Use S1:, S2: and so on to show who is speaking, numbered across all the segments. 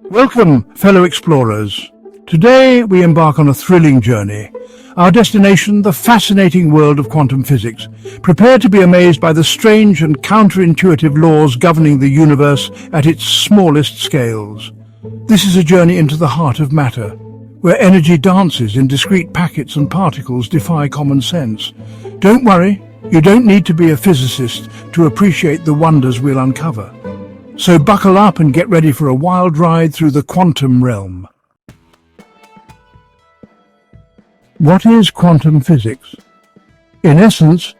S1: Welcome, fellow explorers. Today we embark on a thrilling journey. Our destination, the fascinating world of quantum physics. Prepare to be amazed by the strange and counterintuitive laws governing the universe at its smallest scales. This is a journey into the heart of matter, where energy dances in discrete packets and particles defy common sense. Don't worry, you don't need to be a physicist to appreciate the wonders we'll uncover. So buckle up and get ready for a wild ride through the quantum realm. What is quantum physics? In essence,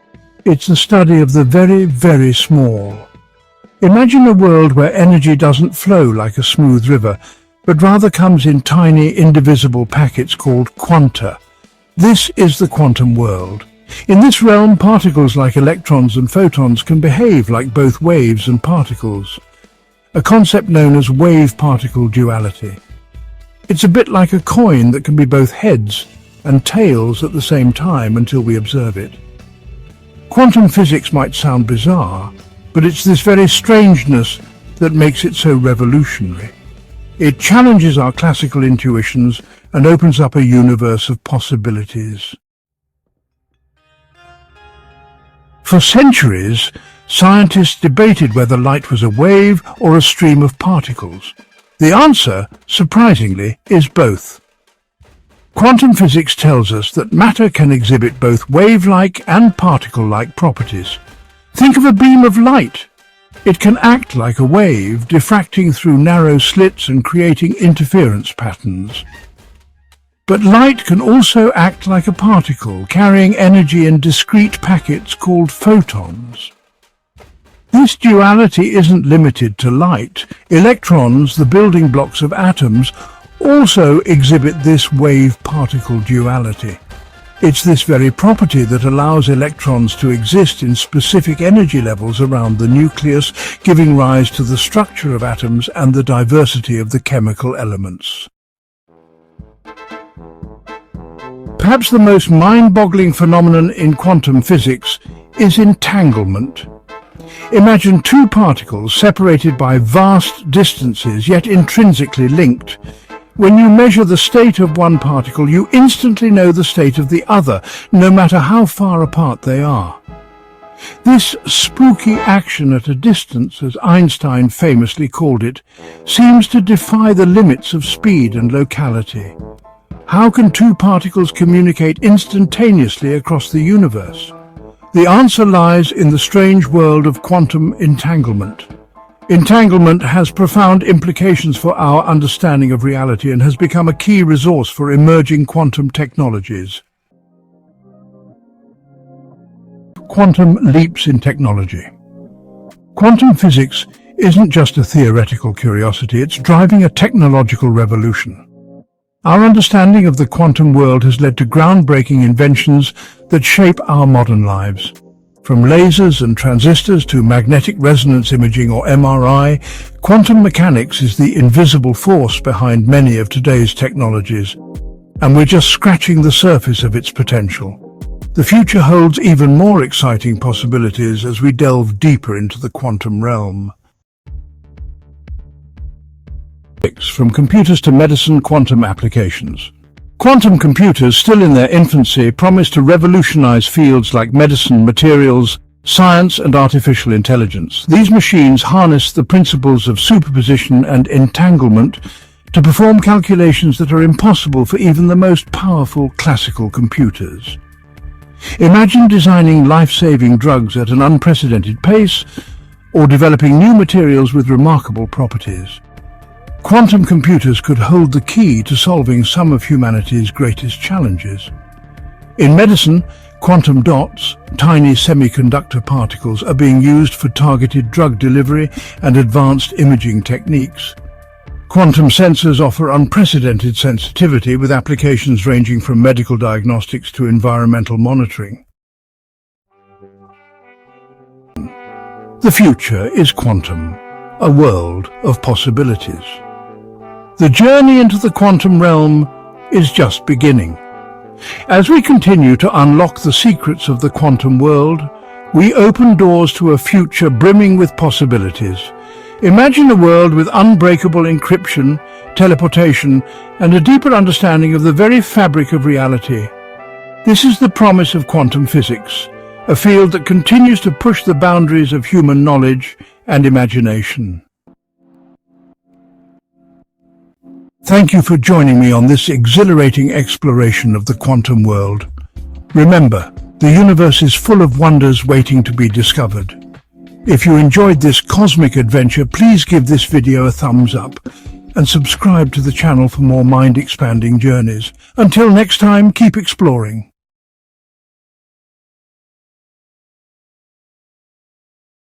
S1: it's the study of the very, very small. Imagine a world where energy doesn't flow like a smooth river, but rather comes in tiny, indivisible packets called quanta. This is the quantum world. In this realm, particles like electrons and photons can behave like both waves and particles, a concept known as wave-particle duality. It's a bit like a coin that can be both heads and tails at the same time until we observe it. Quantum physics might sound bizarre, but it's this very strangeness that makes it so revolutionary. It challenges our classical intuitions and opens up a universe of possibilities. For centuries, scientists debated whether light was a wave or a stream of particles. The answer, surprisingly, is both. Quantum physics tells us that matter can exhibit both wave-like and particle-like properties. Think of a beam of light. It can act like a wave, diffracting through narrow slits and creating interference patterns. But light can also act like a particle, carrying energy in discrete packets called photons. This duality isn't limited to light. Electrons, the building blocks of atoms, also exhibit this wave-particle duality. It's this very property that allows electrons to exist in specific energy levels around the nucleus, giving rise to the structure of atoms and the diversity of the chemical elements. Perhaps the most mind-boggling phenomenon in quantum physics is entanglement. Imagine two particles separated by vast distances, yet intrinsically linked. When you measure the state of one particle, you instantly know the state of the other, no matter how far apart they are. This spooky action at a distance, as Einstein famously called it, seems to defy the limits of speed and locality. How can two particles communicate instantaneously across the universe? The answer lies in the strange world of quantum entanglement. Entanglement has profound implications for our understanding of reality and has become a key resource for emerging quantum technologies. Quantum leaps in technology. Quantum physics isn't just a theoretical curiosity, it's driving a technological revolution. Our understanding of the quantum world has led to groundbreaking inventions that shape our modern lives. From lasers and transistors to magnetic resonance imaging or MRI, quantum mechanics is the invisible force behind many of today's technologies, and we're just scratching the surface of its potential. The future holds even more exciting possibilities as we delve deeper into the quantum realm. From computers to medicine, quantum applications. Quantum computers, still in their infancy, promise to revolutionize fields like medicine, materials, science, and artificial intelligence. These machines harness the principles of superposition and entanglement to perform calculations that are impossible for even the most powerful classical computers. Imagine designing life-saving drugs at an unprecedented pace, or developing new materials with remarkable properties. Quantum computers could hold the key to solving some of humanity's greatest challenges. In medicine, quantum dots, tiny semiconductor particles, are being used for targeted drug delivery and advanced imaging techniques. Quantum sensors offer unprecedented sensitivity, with applications ranging from medical diagnostics to environmental monitoring. The future is quantum, a world of possibilities. The journey into the quantum realm is just beginning. As we continue to unlock the secrets of the quantum world, we open doors to a future brimming with possibilities. Imagine a world with unbreakable encryption, teleportation, and a deeper understanding of the very fabric of reality. This is the promise of quantum physics, a field that continues to push the boundaries of human knowledge and imagination. Thank you for joining me on this exhilarating exploration of the quantum world. Remember, the universe is full of wonders waiting to be discovered. If you enjoyed this cosmic adventure, please give this video a thumbs up and subscribe to the channel for more mind-expanding journeys. Until next time, keep exploring.